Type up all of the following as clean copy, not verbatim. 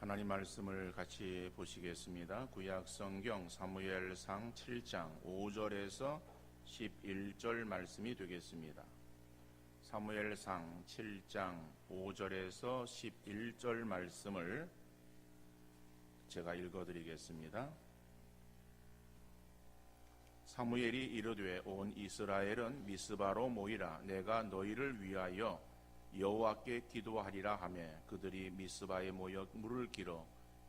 하나님 말씀을 같이 보시겠습니다. 구약 성경 사무엘상 7장 5절에서 11절 말씀이 되겠습니다. 사무엘상 7장 5절에서 11절 말씀을 제가 읽어드리겠습니다. 사무엘이 이르되 온 이스라엘은 미스바로 모이라. 내가 너희를 위하여 여호와께 기도하리라 하며 그들이 미스바에 모여 물을 길어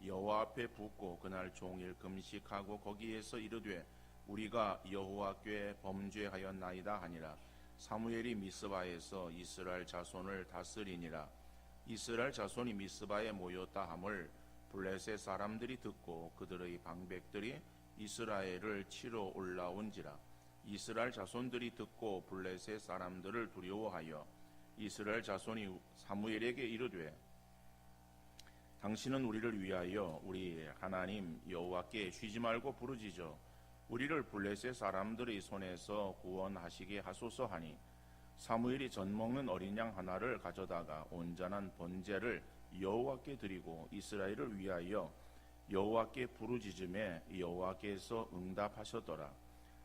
여호와 앞에 붓고 그날 종일 금식하고 거기에서 이르되 우리가 여호와께 범죄하였나이다 하니라. 사무엘이 미스바에서 이스라엘 자손을 다스리니라. 이스라엘 자손이 미스바에 모였다 함을 블레셋 사람들이 듣고 그들의 방백들이 이스라엘을 치러 올라온지라. 이스라엘 자손들이 듣고 블레셋 사람들을 두려워하여 이스라엘 자손이 사무엘에게 이르되 당신은 우리를 위하여 우리 하나님 여호와께 쉬지 말고 부르짖어 우리를 블레셋 사람들의 손에서 구원하시게 하소서 하니 사무엘이 젖 먹는 어린 양 하나를 가져다가 온전한 번제를 여호와께 드리고 이스라엘을 위하여 여호와께 부르짖음에 여호와께서 응답하셨더라.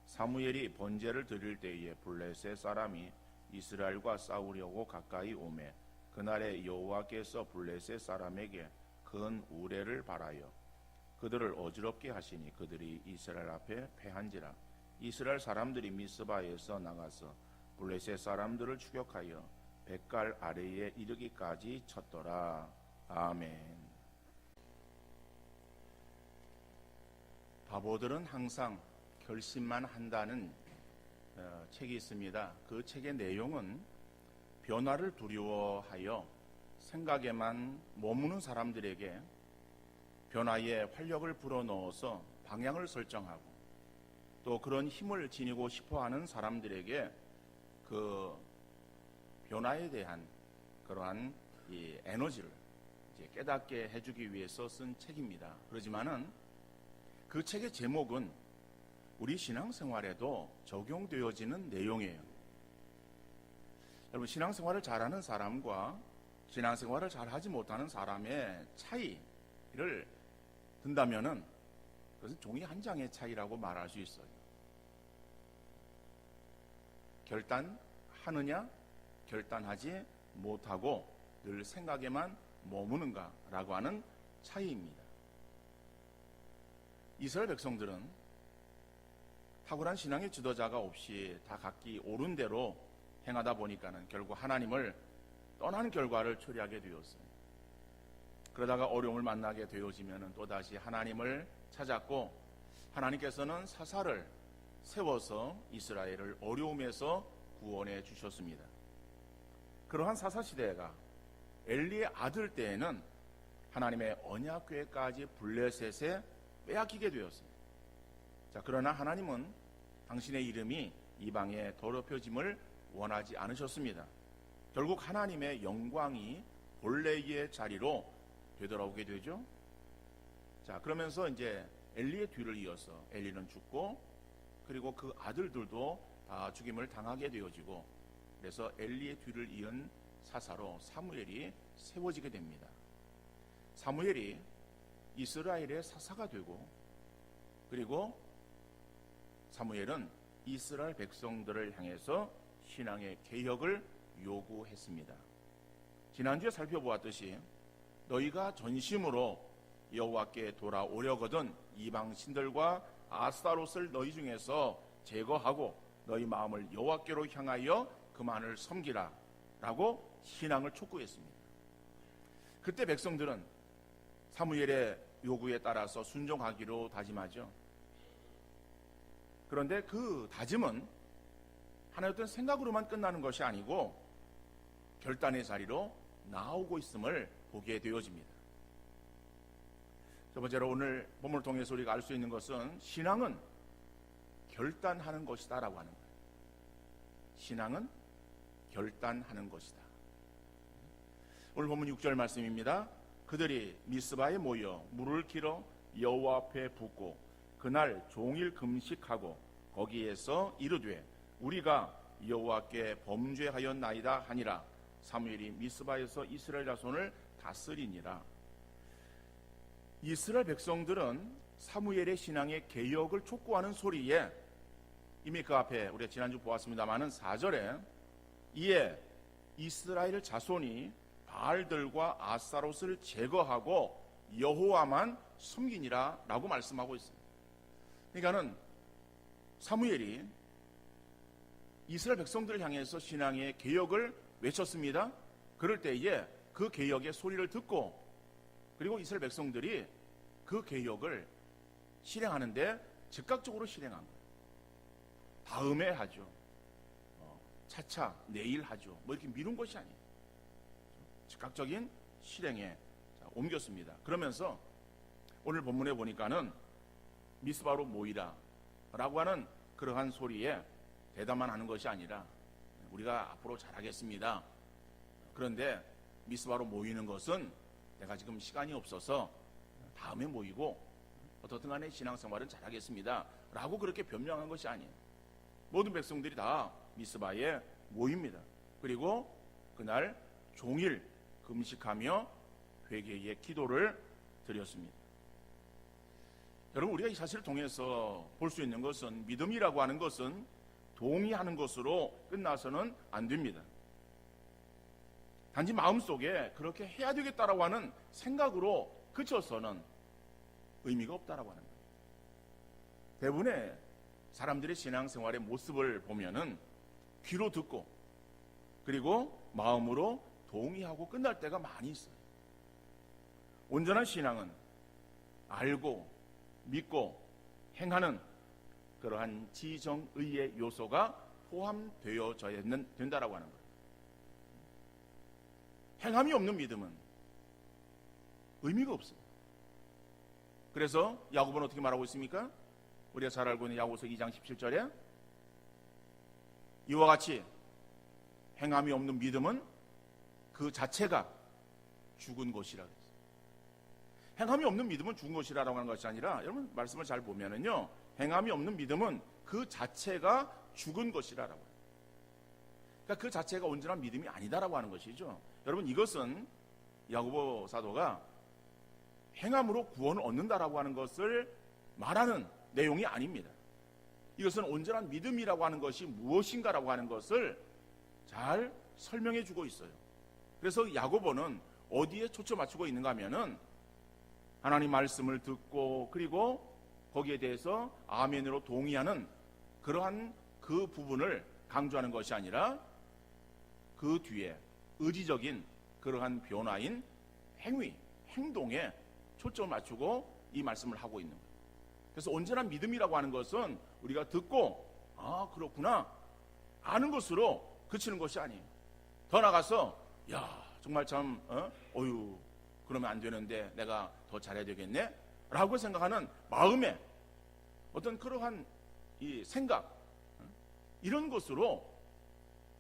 사무엘이 번제를 드릴 때에 블레셋 사람이 이스라엘과 싸우려고 가까이 오매 그날에 여호와께서 블레셋 사람에게 큰 우레를 발하여 그들을 어지럽게 하시니 그들이 이스라엘 앞에 패한지라. 이스라엘 사람들이 미스바에서 나가서 블레셋 사람들을 추격하여 벳갈 아래에 이르기까지 쳤더라. 아멘. 바보들은 항상 결심만 한다는 책이 있습니다. 그 책의 내용은 변화를 두려워하여 생각에만 머무는 사람들에게 변화에 활력을 불어넣어서 방향을 설정하고 또 그런 힘을 지니고 싶어하는 사람들에게 그 변화에 대한 그러한 이 에너지를 이제 깨닫게 해주기 위해서 쓴 책입니다. 그렇지만은 그 책의 제목은 우리 신앙생활에도 적용되어지는 내용이에요. 여러분, 신앙생활을 잘하는 사람과 신앙생활을 잘하지 못하는 사람의 차이를 든다면은 그것은 종이 한 장의 차이라고 말할 수 있어요. 결단하느냐, 결단하지 못하고 늘 생각에만 머무는가라고 하는 차이입니다. 이스라엘 백성들은 탁월한 신앙의 지도자가 없이 다 각기 옳은 대로 행하다 보니까는 결국 하나님을 떠난 결과를 초래하게 되었어요. 그러다가 어려움을 만나게 되어지면은 또다시 하나님을 찾았고 하나님께서는 사사를 세워서 이스라엘을 어려움에서 구원해 주셨습니다. 그러한 사사 시대가 엘리의 아들 때에는 하나님의 언약궤까지 블레셋에 빼앗기게 되었어요. 자, 그러나 하나님은 당신의 이름이 이방에 더럽혀짐을 원하지 않으셨습니다. 결국 하나님의 영광이 본래의 자리로 되돌아오게 되죠. 자, 그러면서 이제 엘리의 뒤를 이어서 엘리는 죽고 그리고 그 아들들도 다 죽임을 당하게 되어지고 그래서 엘리의 뒤를 이은 사사로 사무엘이 세워지게 됩니다. 사무엘이 이스라엘의 사사가 되고 그리고 사무엘은 이스라엘 백성들을 향해서 신앙의 개혁을 요구했습니다. 지난주에 살펴보았듯이 너희가 전심으로 여호와께 돌아오려거든 이방 신들과 아스타롯을 너희 중에서 제거하고 너희 마음을 여호와께로 향하여 그만을 섬기라 라고 신앙을 촉구했습니다. 그때 백성들은 사무엘의 요구에 따라서 순종하기로 다짐하죠. 그런데 그 다짐은 하나의 어떤 생각으로만 끝나는 것이 아니고 결단의 자리로 나오고 있음을 보게 되어집니다. 첫 번째로 오늘 본문을 통해서 우리가 알 수 있는 것은 신앙은 결단하는 것이다 라고 하는 거예요. 신앙은 결단하는 것이다. 오늘 본문 6절 말씀입니다. 그들이 미스바에 모여 물을 길어 여호와 앞에 붓고 그날 종일 금식하고 거기에서 이르되 우리가 여호와께 범죄하였나이다 하니라. 사무엘이 미스바에서 이스라엘 자손을 다스리니라. 이스라엘 백성들은 사무엘의 신앙의 개혁을 촉구하는 소리에 이미 그 앞에 우리가 지난주 보았습니다마는 4절에 이에 이스라엘 자손이 바알들과 아스타롯을 제거하고 여호와만 숨기니라 라고 말씀하고 있습니다. 그러니까는 사무엘이 이스라엘 백성들을 향해서 신앙의 개혁을 외쳤습니다. 그럴 때에 그 개혁의 소리를 듣고 그리고 이스라엘 백성들이 그 개혁을 실행하는데 즉각적으로 실행한 거예요. 다음에 하죠. 차차 내일 하죠. 뭐 이렇게 미룬 것이 아니에요. 즉각적인 실행에 옮겼습니다. 그러면서 오늘 본문에 보니까는 미스바로 모이라 라고 하는 그러한 소리에 대답만 하는 것이 아니라 우리가 앞으로 잘하겠습니다. 그런데 미스바로 모이는 것은 내가 지금 시간이 없어서 다음에 모이고 어떻든 간에 신앙생활은 잘하겠습니다 라고 그렇게 변명한 것이 아니에요. 모든 백성들이 다 미스바에 모입니다. 그리고 그날 종일 금식하며 회개의 기도를 드렸습니다. 여러분, 우리가 이 사실을 통해서 볼 수 있는 것은 믿음이라고 하는 것은 동의하는 것으로 끝나서는 안 됩니다. 단지 마음속에 그렇게 해야 되겠다라고 하는 생각으로 그쳐서는 의미가 없다라고 하는 거예요. 대부분의 사람들의 신앙생활의 모습을 보면은 귀로 듣고 그리고 마음으로 동의하고 끝날 때가 많이 있어요. 온전한 신앙은 알고 믿고 행하는 그러한 지정의의 요소가 포함되어져야 된다라고 하는 거예요. 행함이 없는 믿음은 의미가 없어요. 그래서 야고보는 어떻게 말하고 있습니까? 우리가 잘 알고 있는 야고보서 2장 17절에 이와 같이 행함이 없는 믿음은 그 자체가 죽은 것이라고 했어요. 행함이 없는 믿음은 죽은 것이라고 하는 것이 아니라 여러분 말씀을 잘 보면은요, 행함이 없는 믿음은 그 자체가 죽은 것이라고 해요. 그러니까 그 자체가 온전한 믿음이 아니다라고 하는 것이죠. 여러분, 이것은 야고보 사도가 행함으로 구원을 얻는다라고 하는 것을 말하는 내용이 아닙니다. 이것은 온전한 믿음이라고 하는 것이 무엇인가라고 하는 것을 잘 설명해 주고 있어요. 그래서 야고보는 어디에 초점 맞추고 있는가 하면은 하나님 말씀을 듣고 그리고 거기에 대해서 아멘으로 동의하는 그러한 그 부분을 강조하는 것이 아니라 그 뒤에 의지적인 그러한 변화인 행위, 행동에 초점을 맞추고 이 말씀을 하고 있는 거예요. 그래서 온전한 믿음이라고 하는 것은 우리가 듣고 아 그렇구나 아는 것으로 그치는 것이 아니에요. 더 나가서 야 정말 참 어휴 그러면 안 되는데 내가 더 잘해야 되겠네 라고 생각하는 마음에 어떤 그러한 이 생각 이런 것으로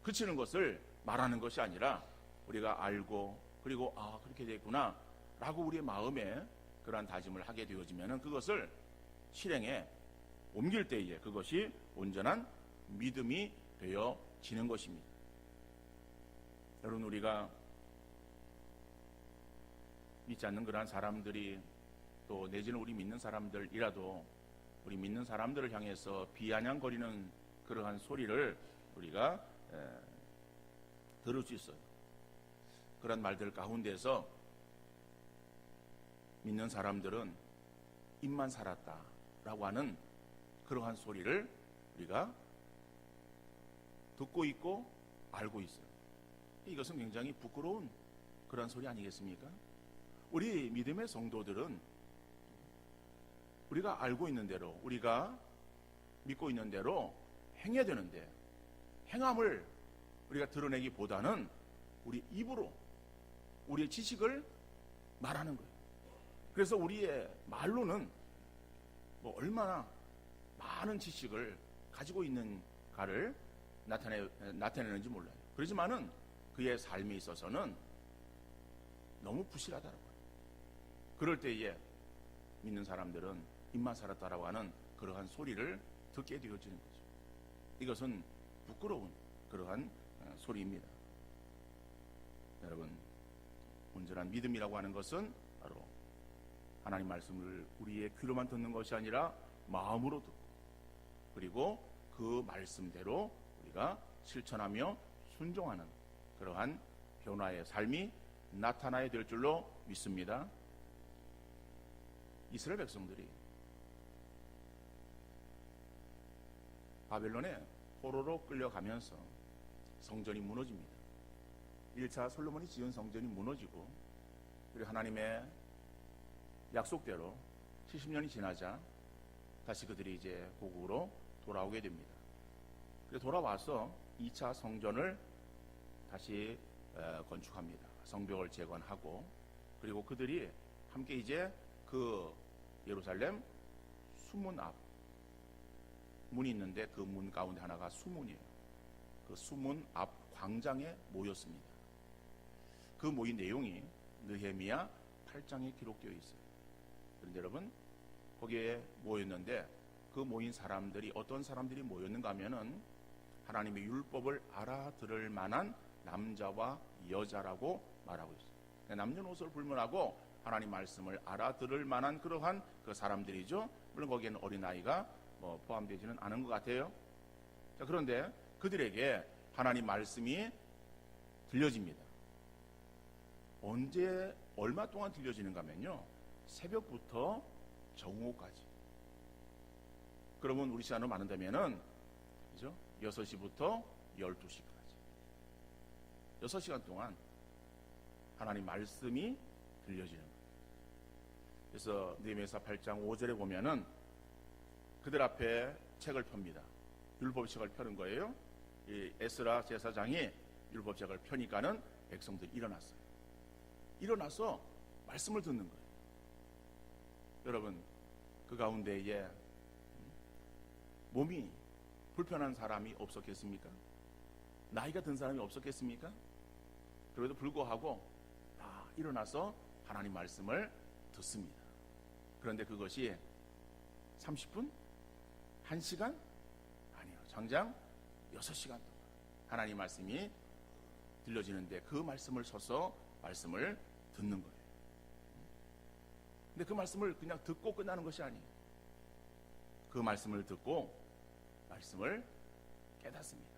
그치는 것을 말하는 것이 아니라 우리가 알고 그리고 아 그렇게 됐구나 라고 우리의 마음에 그러한 다짐을 하게 되어지면 그것을 실행에 옮길 때에 그것이 온전한 믿음이 되어지는 것입니다. 여러분, 우리가 믿지 않는 그러한 사람들이 또 내지는 우리 믿는 사람들이라도 우리 믿는 사람들을 향해서 비아냥거리는 그러한 소리를 우리가 들을 수 있어요. 그런 말들 가운데서 믿는 사람들은 입만 살았다라고 하는 그러한 소리를 우리가 듣고 있고 알고 있어요. 이것은 굉장히 부끄러운 그런 소리 아니겠습니까? 우리 믿음의 성도들은 우리가 알고 있는 대로 우리가 믿고 있는 대로 행해야 되는데 행함을 우리가 드러내기보다는 우리 입으로 우리의 지식을 말하는 거예요. 그래서 우리의 말로는 뭐 얼마나 많은 지식을 가지고 있는가를 나타내는지 몰라요. 그렇지만은 그의 삶에 있어서는 너무 부실하다라고 해요. 그럴 때에 믿는 사람들은 입만 살았다라고 하는 그러한 소리를 듣게 되어지는 거죠. 이것은 부끄러운 그러한 소리입니다. 여러분, 온전한 믿음이라고 하는 것은 바로 하나님 말씀을 우리의 귀로만 듣는 것이 아니라 마음으로 듣고, 그리고 그 말씀대로 우리가 실천하며 순종하는 그러한 변화의 삶이 나타나야 될 줄로 믿습니다. 이스라엘 백성들이 바벨론에 포로로 끌려가면서 성전이 무너집니다. 1차 솔로몬이 지은 성전이 무너지고, 그리고 하나님의 약속대로 70년이 지나자 다시 그들이 이제 고국으로 돌아오게 됩니다. 그래서 돌아와서 2차 성전을 다시 건축합니다. 성벽을 재건하고, 그리고 그들이 함께 이제 그 예루살렘 수문 앞 문이 있는데 그 문 가운데 하나가 수문이에요. 그 수문 앞 광장에 모였습니다. 그 모인 내용이 느헤미야 8장에 기록되어 있어요. 그런데 여러분, 거기에 모였는데 그 모인 사람들이 어떤 사람들이 모였는가 하면은 하나님의 율법을 알아들을 만한 남자와 여자라고 말하고 있어요. 남녀노소를 불문하고 하나님 말씀을 알아들을 만한 그러한 그 사람들이죠. 물론 거기에는 어린아이가 포함되지는 않은 것 같아요. 자, 그런데 그들에게 하나님 말씀이 들려집니다. 언제 얼마 동안 들려지는가 하면요, 새벽부터 정오까지. 그러면 우리 시간으로 말한다면은 그죠? 6시부터 12시까지 6시간 동안 하나님 말씀이 들려지는 거예요. 그래서 느헤미야 8장 5절에 보면은 그들 앞에 책을 펴니다. 율법책을 펴는 거예요. 이 에스라 제사장이 율법책을 펴니까는 백성들이 일어났어요. 일어나서 말씀을 듣는 거예요. 여러분, 그 가운데에 몸이 불편한 사람이 없었겠습니까? 나이가 든 사람이 없었겠습니까? 그래도 불구하고 다 일어나서 하나님 말씀을 듣습니다. 그런데 그것이 30분? 1시간? 아니요. 장장 6시간 동안 하나님 말씀이 들려지는데 그 말씀을 서서 말씀을 듣는 거예요. 근데 그 말씀을 그냥 듣고 끝나는 것이 아니에요. 그 말씀을 듣고 말씀을 깨닫습니다.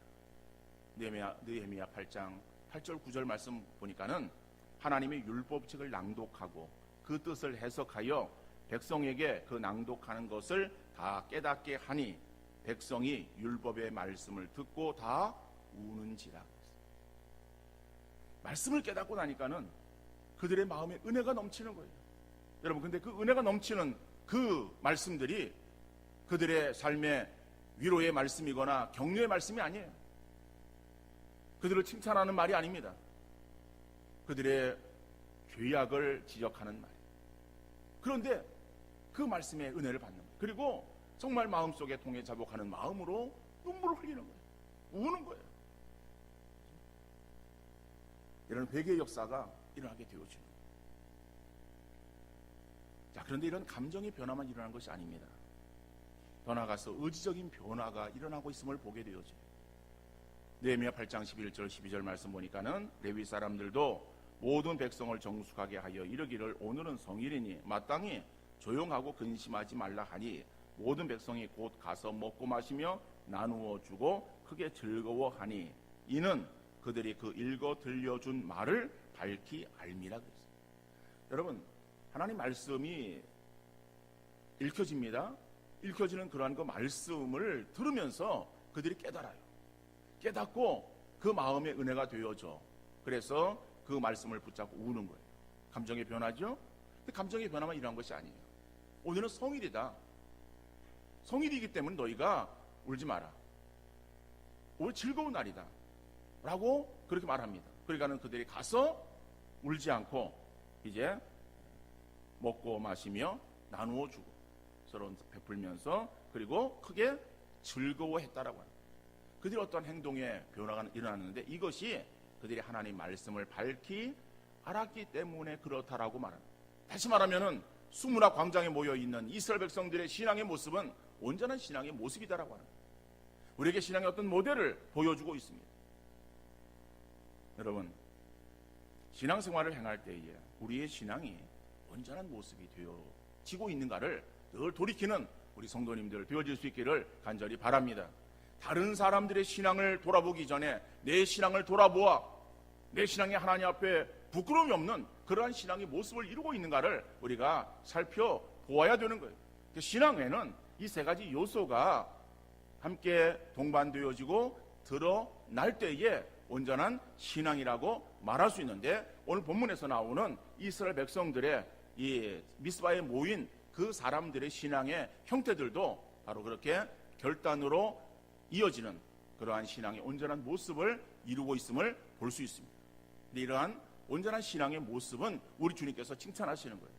느헤미야 8장 8절 9절 말씀 보니까는 하나님의 율법책을 낭독하고 그 뜻을 해석하여 백성에게 그 낭독하는 것을 다 깨닫게 하니 백성이 율법의 말씀을 듣고 다 우는지라. 말씀을 깨닫고 나니까는 그들의 마음에 은혜가 넘치는 거예요. 여러분, 근데 그 은혜가 넘치는 그 말씀들이 그들의 삶의 위로의 말씀이거나 격려의 말씀이 아니에요. 그들을 칭찬하는 말이 아닙니다. 그들의 죄악을 지적하는 말. 그런데 그 말씀의 은혜를 받는 거예요. 그리고 정말 마음속에 통해 자복하는 마음으로 눈물을 흘리는 거예요. 우는 거예요. 이런 회개의 역사가 일어나게 되어지는 거예요. 자, 그런데 이런 감정의 변화만 일어나는 것이 아닙니다. 더 나아가서 의지적인 변화가 일어나고 있음을 보게 되어져요. 느헤미야 8장 11절 12절 말씀 보니까는 레위 사람들도 모든 백성을 정숙하게 하여 이르기를 오늘은 성일이니 마땅히 조용하고 근심하지 말라 하니 모든 백성이 곧 가서 먹고 마시며 나누어 주고 크게 즐거워하니 이는 그들이 그 읽어 들려준 말을 밝히 알미라 그랬어요. 여러분, 하나님 말씀이 읽혀집니다. 읽혀지는 그러한 그 말씀을 들으면서 그들이 깨달아요. 깨닫고 그 마음의 은혜가 되어져. 그래서 그 말씀을 붙잡고 우는 거예요. 감정의 변화죠. 근데 감정의 변화만 일어난 것이 아니에요. 오늘은 성일이다. 성일이기 때문에 너희가 울지 마라. 오늘 즐거운 날이다 라고 그렇게 말합니다. 그러니까는 그들이 가서 울지 않고 이제 먹고 마시며 나누어 주고 서로 베풀면서 그리고 크게 즐거워했다라고 합니다. 그들이 어떤 행동의 변화가 일어났는데 이것이 그들이 하나님 말씀을 밝히 알았기 때문에 그렇다라고 말합니다. 다시 말하면은 수문화 광장에 모여있는 이스라엘 백성들의 신앙의 모습은 온전한 신앙의 모습이다라고 합니다. 우리에게 신앙의 어떤 모델을 보여주고 있습니다. 여러분, 신앙생활을 행할 때에 우리의 신앙이 온전한 모습이 되어지고 있는가를 늘 돌이키는 우리 성도님들 되어질 수 있기를 간절히 바랍니다. 다른 사람들의 신앙을 돌아보기 전에 내 신앙을 돌아보아 내 신앙이 하나님 앞에 부끄러움이 없는 그러한 신앙의 모습을 이루고 있는가를 우리가 살펴보아야 되는 거예요. 신앙에는 이 세 가지 요소가 함께 동반되어지고 드러날 때에 온전한 신앙이라고 말할 수 있는데, 오늘 본문에서 나오는 이스라엘 백성들의 이 미스바에 모인 그 사람들의 신앙의 형태들도 바로 그렇게 결단으로 이어지는 그러한 신앙의 온전한 모습을 이루고 있음을 볼 수 있습니다. 근데 이러한 온전한 신앙의 모습은 우리 주님께서 칭찬하시는 거예요.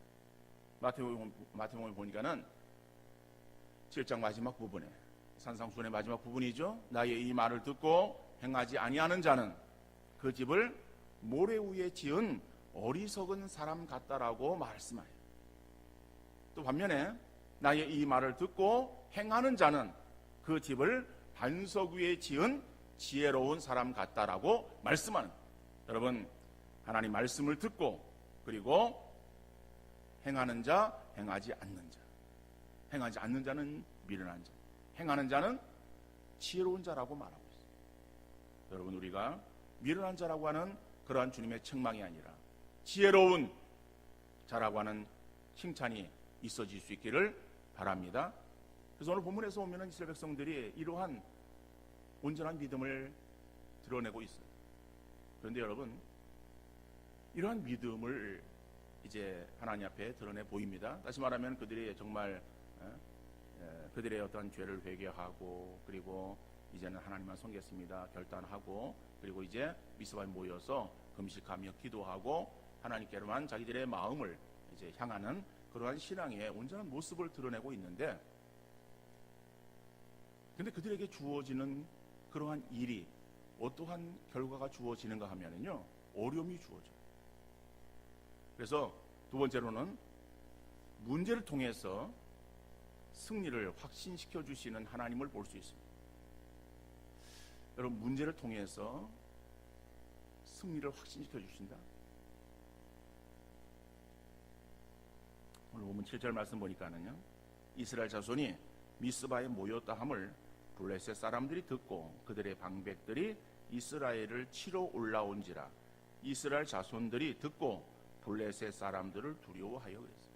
마태복음에 보니까는 7장 마지막 부분에, 산상수훈의 마지막 부분이죠. 나의 이 말을 듣고 행하지 아니하는 자는 그 집을 모래 위에 지은 어리석은 사람 같다라고 말씀하여요. 또 반면에 나의 이 말을 듣고 행하는 자는 그 집을 반석 위에 지은 지혜로운 사람 같다라고 말씀하는 거예요. 여러분, 하나님 말씀을 듣고 그리고 행하는 자, 행하지 않는 자. 행하지 않는 자는 미련한 자, 행하는 자는 지혜로운 자라고 말하고 있습니다. 여러분, 우리가 미련한 자라고 하는 그러한 주님의 책망이 아니라 지혜로운 자라고 하는 칭찬이 있어질 수 있기를 바랍니다. 그래서 오늘 본문에서 보면 이스라엘 백성들이 이러한 온전한 믿음을 드러내고 있어요. 그런데 여러분, 이러한 믿음을 이제 하나님 앞에 드러내 보입니다. 다시 말하면 그들이 정말 그들의 어떤 죄를 회개하고 그리고 이제는 하나님만 섬기겠습니다 결단하고, 그리고 이제 미스바에 모여서 금식하며 기도하고 하나님께로만 자기들의 마음을 이제 향하는 그러한 신앙의 온전한 모습을 드러내고 있는데, 근데 그들에게 주어지는 그러한 일이 어떠한 결과가 주어지는가 하면은요, 어려움이 주어져요. 그래서 두 번째로는 문제를 통해서 승리를 확신시켜 주시는 하나님을 볼 수 있습니다. 여러분, 문제를 통해서 승리를 확신시켜 주신다. 오늘 보면 7절 말씀 보니까는요, 이스라엘 자손이 미스바에 모였다 함을 블레셋 사람들이 듣고 그들의 방백들이 이스라엘을 치러 올라온지라 이스라엘 자손들이 듣고 블레셋 사람들을 두려워하여 그랬어요.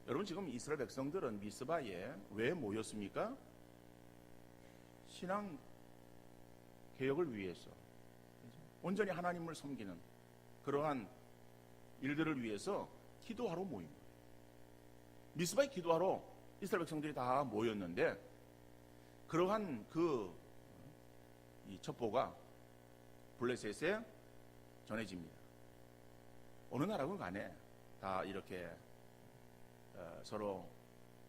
여러분, 지금 이스라엘 백성들은 미스바에 왜 모였습니까? 신앙 개혁을 위해서, 온전히 하나님을 섬기는 그러한 일들을 위해서 기도하러 모인 거예요. 미스바에 기도하러 이스라엘 백성들이 다 모였는데, 그러한 이 첩보가 블레셋에 전해집니다. 어느 나라건 간에 다 이렇게 서로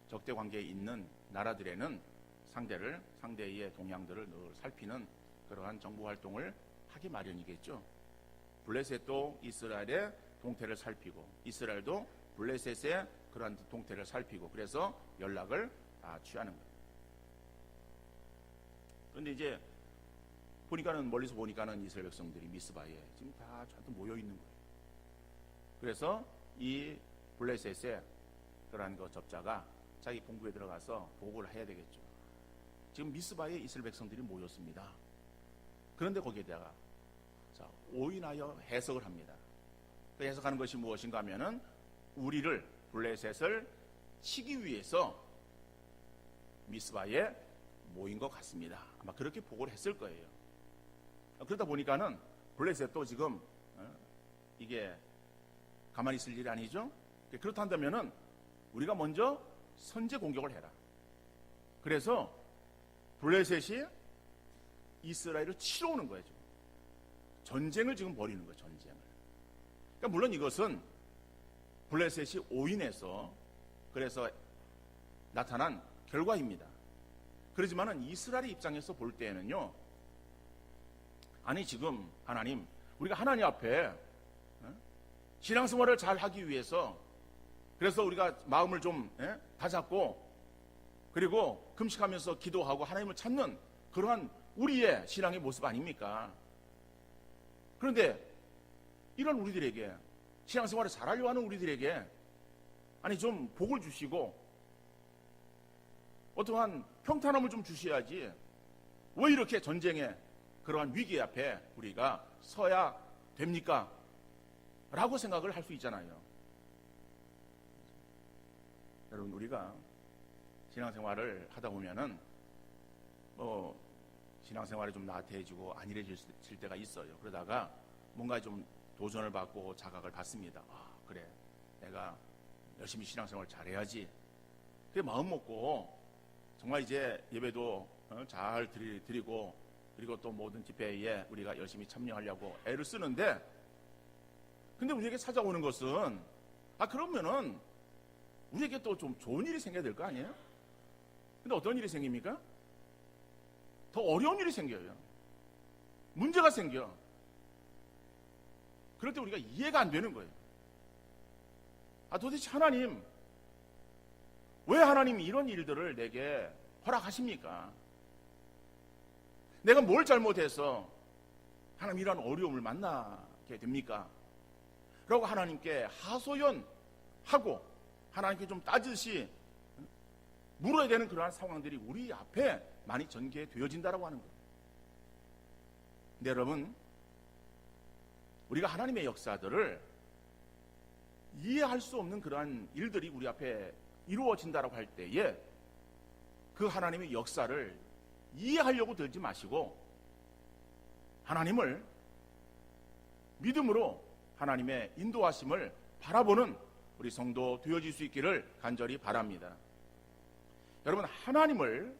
적대 관계에 있는 나라들에는 상대의 동향들을 늘 살피는 그러한 정보 활동을 하기 마련이겠죠. 블레셋도 이스라엘의 동태를 살피고 이스라엘도 블레셋의 그러한 동태를 살피고, 그래서 연락을 취하는 거예요. 그런데 이제 멀리서 보니까는 이스라엘 백성들이 미스바에 지금 다 잔뜩 모여 있는 거예요. 그래서 이 블레셋의 그러한 접자가 자기 본부에 들어가서 보고를 해야 되겠죠. 지금 미스바에 이스라엘 백성들이 모였습니다. 그런데 거기에다가 오인하여 해석을 합니다. 그 해석하는 것이 무엇인가 하면은 우리를, 블레셋을 치기 위해서 미스바에 모인 것 같습니다. 아마 그렇게 보고를 했을 거예요. 그러다 보니까는 블레셋도 지금 이게 가만히 있을 일이 아니죠. 그렇다면은 우리가 먼저 선제 공격을 해라. 그래서 블레셋이 이스라엘을 치러 오는 거예요. 지금. 전쟁을 지금 벌이는 거예요. 전쟁을. 그러니까 물론 이것은 블레셋이 오인해서 그래서 나타난 결과입니다. 그렇지만은 이스라엘 입장에서 볼 때에는요, 아니 지금 하나님, 우리가 하나님 앞에 신앙생활을 잘 하기 위해서, 그래서 우리가 마음을 좀 다잡고 그리고 금식하면서 기도하고 하나님을 찾는 그러한 우리의 신앙의 모습 아닙니까? 그런데 이런 우리들에게, 신앙생활을 잘하려고 하는 우리들에게 아니 좀 복을 주시고 어떠한 평탄함을 좀 주셔야지 왜 이렇게 전쟁의 그러한 위기 앞에 우리가 서야 됩니까? 라고 생각을 할 수 있잖아요. 여러분, 우리가 신앙생활을 하다 보면은 신앙생활이 좀 나태해지고 안일해질 때가 있어요. 그러다가 뭔가 좀 도전을 받고 자각을 받습니다. 그래, 내가 열심히 신앙생활 잘해야지. 그게 마음 먹고 정말 이제 예배도 잘 드리고 그리고 또 모든 집회에 우리가 열심히 참여하려고 애를 쓰는데, 근데 우리에게 찾아오는 것은 그러면은 우리에게 또 좀 좋은 일이 생겨야 될 거 아니에요? 근데 어떤 일이 생깁니까? 더 어려운 일이 생겨요. 문제가 생겨. 그럴 때 우리가 이해가 안 되는 거예요. 도대체 하나님, 왜 하나님이 이런 일들을 내게 허락하십니까? 내가 뭘 잘못해서 하나님 이런 어려움을 만나게 됩니까? 라고 하나님께 하소연하고 하나님께 좀 따지듯이 물어야 되는 그러한 상황들이 우리 앞에 많이 전개되어진다라고 하는 거예요. 근데 여러분, 우리가 하나님의 역사들을 이해할 수 없는 그러한 일들이 우리 앞에 이루어진다라고 할 때에 그 하나님의 역사를 이해하려고 들지 마시고 하나님을 믿음으로 하나님의 인도하심을 바라보는 우리 성도 되어질 수 있기를 간절히 바랍니다. 여러분, 하나님을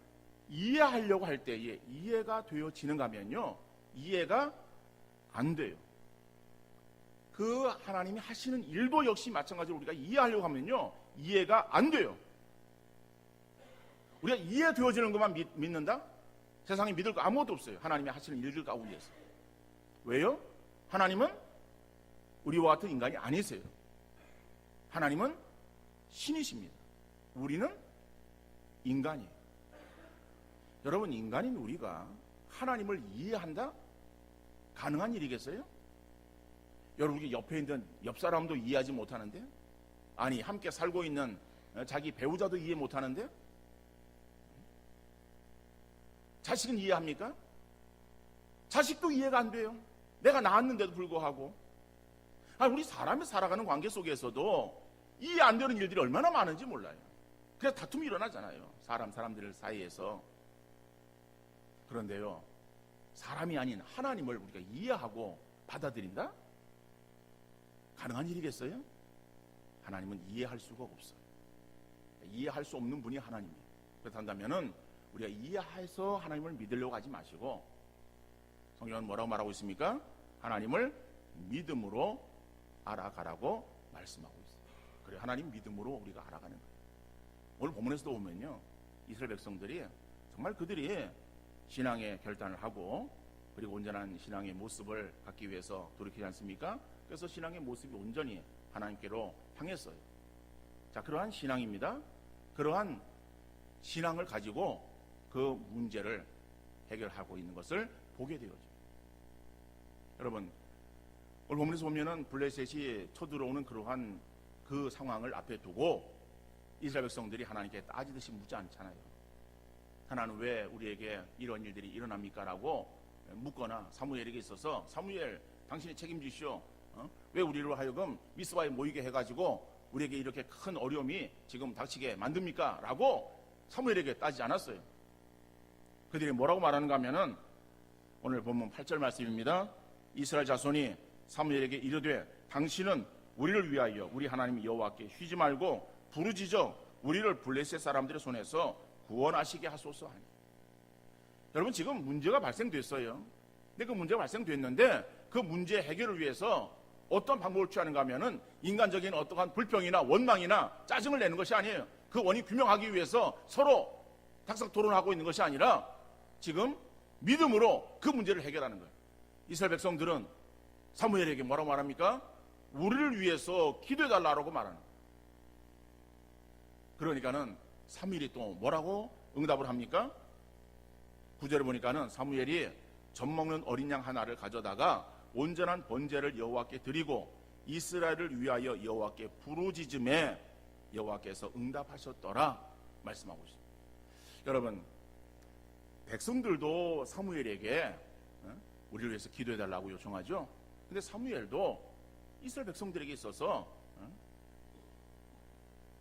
이해하려고 할 때에 이해가 되어지는가 하면요, 이해가 안 돼요. 그 하나님이 하시는 일도 역시 마찬가지로 우리가 이해하려고 하면요, 이해가 안 돼요. 우리가 이해되어지는 것만 믿는다? 세상에 믿을 거 아무것도 없어요. 하나님이 하시는 일들 가운데서. 왜요? 하나님은 우리와 같은 인간이 아니세요. 하나님은 신이십니다. 우리는 인간이에요. 여러분, 인간인 우리가 하나님을 이해한다? 가능한 일이겠어요? 여러분, 옆에 있는 옆 사람도 이해하지 못하는데? 아니, 함께 살고 있는 자기 배우자도 이해 못하는데? 자식은 이해합니까? 자식도 이해가 안 돼요. 내가 낳았는데도 불구하고. 우리 사람이 살아가는 관계 속에서도 이해 안 되는 일들이 얼마나 많은지 몰라요. 그래서 다툼이 일어나잖아요. 사람들 사이에서. 그런데요, 사람이 아닌 하나님을 우리가 이해하고 받아들인다? 가능한 일이겠어요? 하나님은 이해할 수가 없어요. 이해할 수 없는 분이 하나님이에요. 그렇다면은 우리가 이해해서 하나님을 믿으려고 하지 마시고, 성경은 뭐라고 말하고 있습니까? 하나님을 믿음으로 알아가라고 말씀하고 있어요. 그래, 하나님 믿음으로 우리가 알아가는 거예요. 오늘 본문에서도 보면요, 이스라엘 백성들이 정말 그들이 신앙의 결단을 하고 그리고 온전한 신앙의 모습을 갖기 위해서 돌이키지 않습니까? 그래서 신앙의 모습이 온전히 하나님께로 향했어요. 자, 그러한 신앙입니다. 그러한 신앙을 가지고 그 문제를 해결하고 있는 것을 보게 되어죠. 여러분, 오늘 본문에서 보면은 블레셋이 쳐들어오는 그러한 그 상황을 앞에 두고 이스라엘 백성들이 하나님께 따지듯이 묻지 않잖아요. 하나는 왜 우리에게 이런 일들이 일어납니까? 라고 묻거나 사무엘에게 있어서 사무엘, 당신이 책임지시오. 왜 우리로 하여금 미스바에 모이게 해가지고 우리에게 이렇게 큰 어려움이 지금 닥치게 만듭니까? 라고 사무엘에게 따지지 않았어요. 그들이 뭐라고 말하는가 하면은 오늘 본문 8절 말씀입니다. 이스라엘 자손이 사무엘에게 이르되 당신은 우리를 위하여 우리 하나님 여호와께 쉬지 말고 부르짖어 우리를 블레셋 사람들의 손에서 구원하시게 하소서 하니. 여러분, 지금 문제가 발생됐어요. 근데 그 문제가 발생됐는데 그 문제 해결을 위해서 어떤 방법을 취하는가 하면은 인간적인 어떠한 불평이나 원망이나 짜증을 내는 것이 아니에요. 그 원인 규명하기 위해서 서로 탁상 토론하고 있는 것이 아니라 지금 믿음으로 그 문제를 해결하는 거예요. 이스라엘 백성들은 사무엘에게 뭐라고 말합니까? 우리를 위해서 기도해달라고 말하는 거예요. 그러니까는 사무엘이 또 뭐라고 응답을 합니까? 9절에 보니까는 사무엘이 젖먹는 어린 양 하나를 가져다가 온전한 번제를 여호와께 드리고 이스라엘을 위하여 여호와께 부르짖음에 여호와께서 응답하셨더라 말씀하고 있습니다. 여러분, 백성들도 사무엘에게 우리를 위해서 기도해달라고 요청하죠. 근데 사무엘도 이스라엘 백성들에게 있어서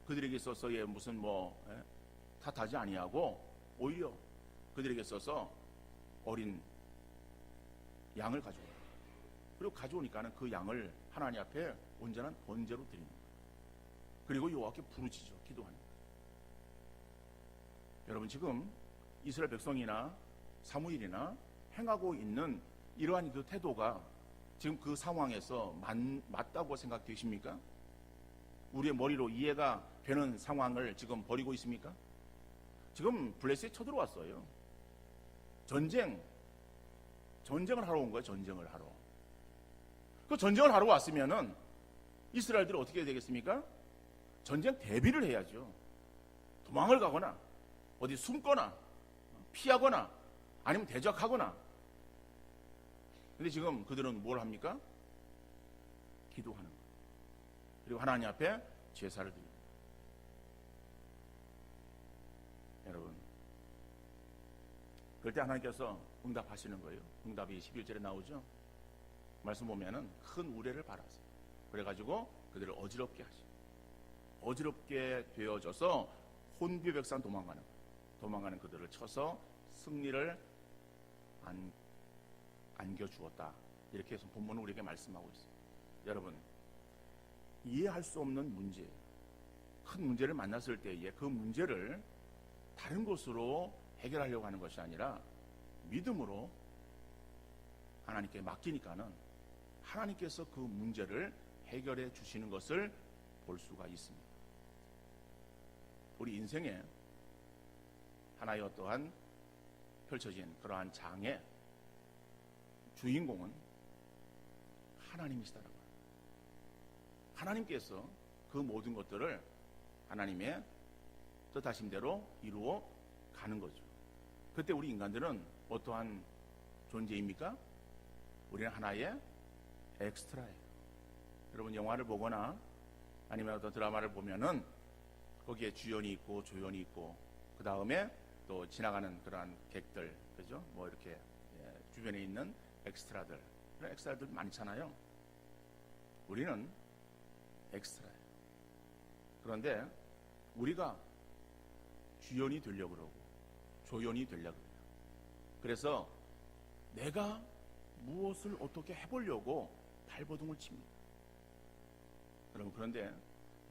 그들에게 있어서의 무슨 탓하지 아니하고 오히려 그들에게 있어서 어린 양을 가져와요. 그리고 가져오니까는 그 양을 하나님 앞에 온전한 번제로 드리는 거예요. 그리고 여호와께 부르짖어 기도하는 거예요. 여러분, 지금 이스라엘 백성이나 사무엘이나 행하고 있는 이러한 그 태도가 지금 그 상황에서 맞다고 생각되십니까? 우리의 머리로 이해가 되는 상황을 지금 벌이고 있습니까? 지금 블레셋에 쳐들어왔어요. 전쟁을 하러 온 거예요. 전쟁을 하러. 그 전쟁을 하러 왔으면은 이스라엘들이 어떻게 해야 되겠습니까? 전쟁 대비를 해야죠. 도망을 가거나 어디 숨거나 피하거나 아니면 대적하거나. 근데 지금 그들은 뭘 합니까? 기도하는 거예요. 그리고 하나님 앞에 제사를 드립니다. 여러분, 그럴 때 하나님께서 응답하시는 거예요. 응답이 11절에 나오죠. 말씀 보면은 큰 우레를 발하세요. 그래가지고 그들을 어지럽게 하시고 어지럽게 되어져서 혼비백산 도망가는 거예요. 도망가는 그들을 쳐서 승리를 안겨주었다. 이렇게 해서 본문은 우리에게 말씀하고 있어요. 여러분, 이해할 수 없는 문제, 큰 문제를 만났을 때에 그 문제를 다른 것으로 해결하려고 하는 것이 아니라 믿음으로 하나님께 맡기니까는 하나님께서 그 문제를 해결해 주시는 것을 볼 수가 있습니다. 우리 인생에 하나의 어떠한 펼쳐진 그러한 장의 주인공은 하나님이시다라고 합니다. 하나님께서 그 모든 것들을 하나님의 뜻하신 대로 이루어 가는 거죠. 그때 우리 인간들은 어떠한 존재입니까? 우리는 하나의 엑스트라예요. 여러분, 영화를 보거나 아니면 어떤 드라마를 보면은 거기에 주연이 있고 조연이 있고 그 다음에 또 지나가는 그러한 객들, 그죠? 이렇게 주변에 있는 엑스트라들, 그런 엑스트라들 많잖아요. 우리는 엑스트라예요. 그런데 우리가 주연이 되려고 그러고 조연이 되려고 그래요. 그래서 내가 무엇을 어떻게 해보려고 발버둥을 칩니다. 여러분, 그런데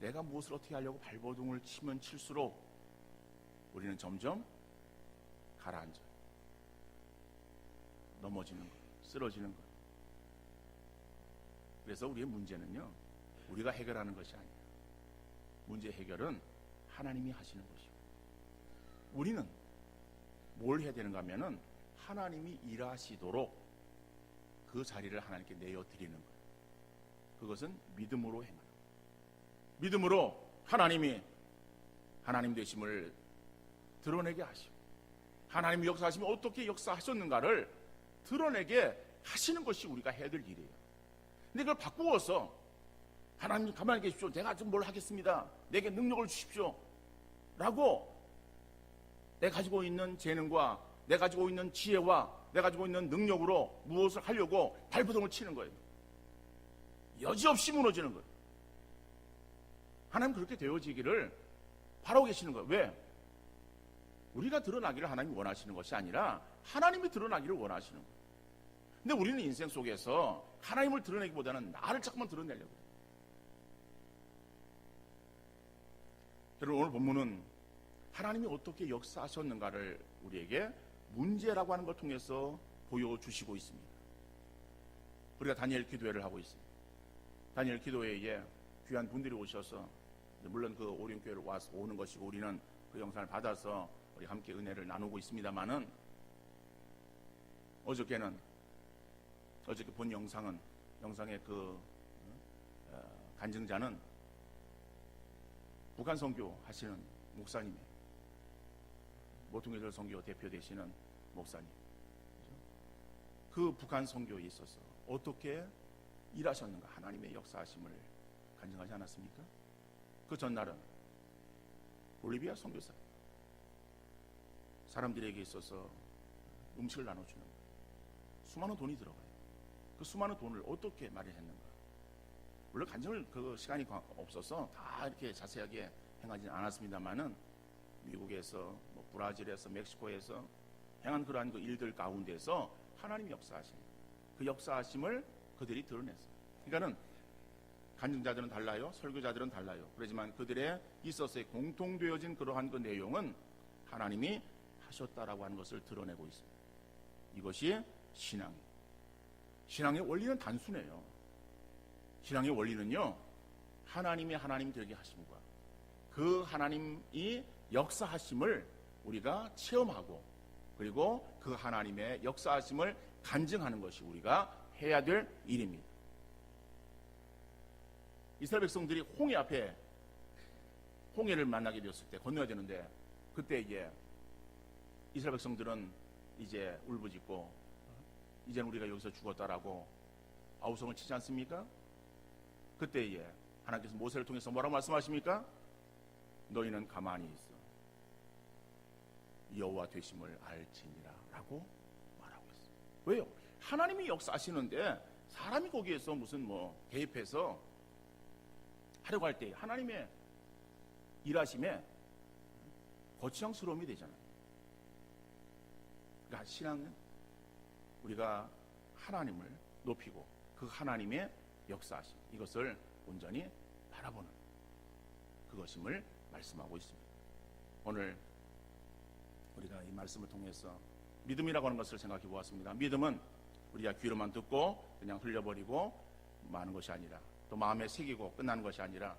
내가 무엇을 어떻게 하려고 발버둥을 치면 칠수록 우리는 점점 가라앉아요. 넘어지는 거예요. 쓰러지는 거예요. 그래서 우리의 문제는요, 우리가 해결하는 것이 아니에요. 문제 해결은 하나님이 하시는 것이고, 우리는 뭘 해야 되는가 하면은 하나님이 일하시도록 그 자리를 하나님께 내어드리는 거예요. 그것은 믿음으로 행하는 거예요. 믿음으로 하나님이 하나님 되심을 드러내게 하시고, 하나님이 역사하시면 어떻게 역사하셨는가를 드러내게 하시는 것이 우리가 해야 될 일이에요. 근데 그걸 바꾸어서 하나님 가만히 계십시오, 내가 좀 뭘 하겠습니다, 내게 능력을 주십시오 라고 내 가지고 있는 재능과 내 가지고 있는 지혜와 내 가지고 있는 능력으로 무엇을 하려고 발버둥을 치는 거예요. 여지없이 무너지는 거예요. 하나님 그렇게 되어지기를 바라고 계시는 거예요. 왜? 우리가 드러나기를 하나님이 원하시는 것이 아니라 하나님이 드러나기를 원하시는 거예요. 근데 우리는 인생 속에서 하나님을 드러내기보다는 나를 자꾸만 드러내려고 해요. 여러분, 오늘 본문은 하나님이 어떻게 역사하셨는가를 우리에게 문제라고 하는 걸 통해서 보여주시고 있습니다. 우리가 다니엘 기도회를 하고 있습니다. 다니엘 기도회에 귀한 분들이 오셔서, 물론 그 오륜교회를 와서 오는 것이고 우리는 그 영상을 받아서 우리 함께 은혜를 나누고 있습니다만은, 어저께 본 영상의 그 간증자는 북한 선교 하시는 목사님이에요. 모퉁이들 선교 대표 되시는 목사님. 그 북한 선교에 있어서 어떻게 일하셨는가, 하나님의 역사하심을 간증하지 않았습니까? 그 전날은 볼리비아 선교사 사람들에게 있어서 음식을 나눠주는 거예요. 수많은 돈이 들어가요. 그 수많은 돈을 어떻게 마련했는가? 물론 간증을 그 시간이 없어서 다 이렇게 자세하게 행하지는 않았습니다만은 미국에서 뭐 브라질에서 멕시코에서 행한 그러한 그 일들 가운데서 하나님이 역사하신 그 역사하심을 그들이 드러냈어요. 그러니까는 간증자들은 달라요, 설교자들은 달라요. 그렇지만 그들의 있어서의 공통되어진 그러한 그 내용은 하나님이 하셨다라고 하는 것을 드러내고 있습니다. 이것이 신앙이에요. 신앙의 원리는 단순해요. 신앙의 원리는요, 하나님이 하나님 되게 하심과 그 하나님이 역사하심을 우리가 체험하고 그리고 그 하나님의 역사하심을 간증하는 것이 우리가 해야 될 일입니다. 이스라엘 백성들이 홍해 앞에 홍해를 만나게 되었을 때 건너야 되는데 그때 이제 이스라엘 백성들은 이제 울부짖고 이제는 우리가 여기서 죽었다라고 아우성을 치지 않습니까? 그때 이제 하나님께서 모세를 통해서 뭐라고 말씀하십니까? 너희는 가만히 있어. 여호와 되심을 알지니라 라고 말하고 있어요. 왜요? 하나님이 역사하시는데 사람이 거기에서 무슨 뭐 개입해서 하려고 할 때 하나님의 일하심에 거추장스러움이 되잖아요. 그러니까 신앙은 우리가 하나님을 높이고 그 하나님의 역사하심 이것을 온전히 바라보는 그것임을 말씀하고 있습니다. 오늘 우리가 이 말씀을 통해서 믿음이라고 하는 것을 생각해 보았습니다. 믿음은 우리가 귀로만 듣고 그냥 흘려버리고 마는 것이 아니라 또 마음에 새기고 끝나는 것이 아니라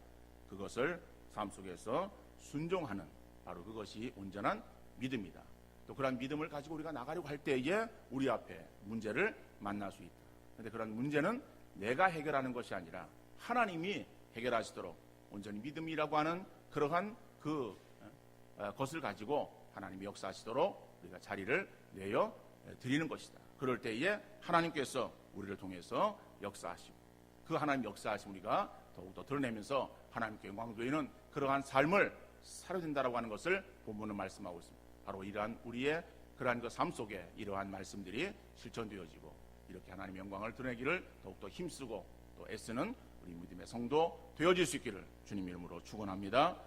그것을 삶 속에서 순종하는 바로 그것이 온전한 믿음이다. 또 그런 믿음을 가지고 우리가 나가려고 할 때에 우리 앞에 문제를 만날 수 있다. 그런데 그런 문제는 내가 해결하는 것이 아니라 하나님이 해결하시도록 온전히 믿음이라고 하는 그러한 그 것을 가지고 하나님이 역사하시도록 우리가 자리를 내어 드리는 것이다. 그럴 때에 하나님께서 우리를 통해서 역사하시고 그 하나님 역사하심 우리가 더욱더 드러내면서 하나님께 영광 돌리는 그러한 삶을 살아야 된다라고 하는 것을 본문은 말씀하고 있습니다. 바로 이러한 우리의 그러한 그 삶 속에 이러한 말씀들이 실천되어지고 이렇게 하나님의 영광을 드러내기를 더욱더 힘쓰고 또 애쓰는 우리 믿음의 성도 되어질 수 있기를 주님 이름으로 축원합니다.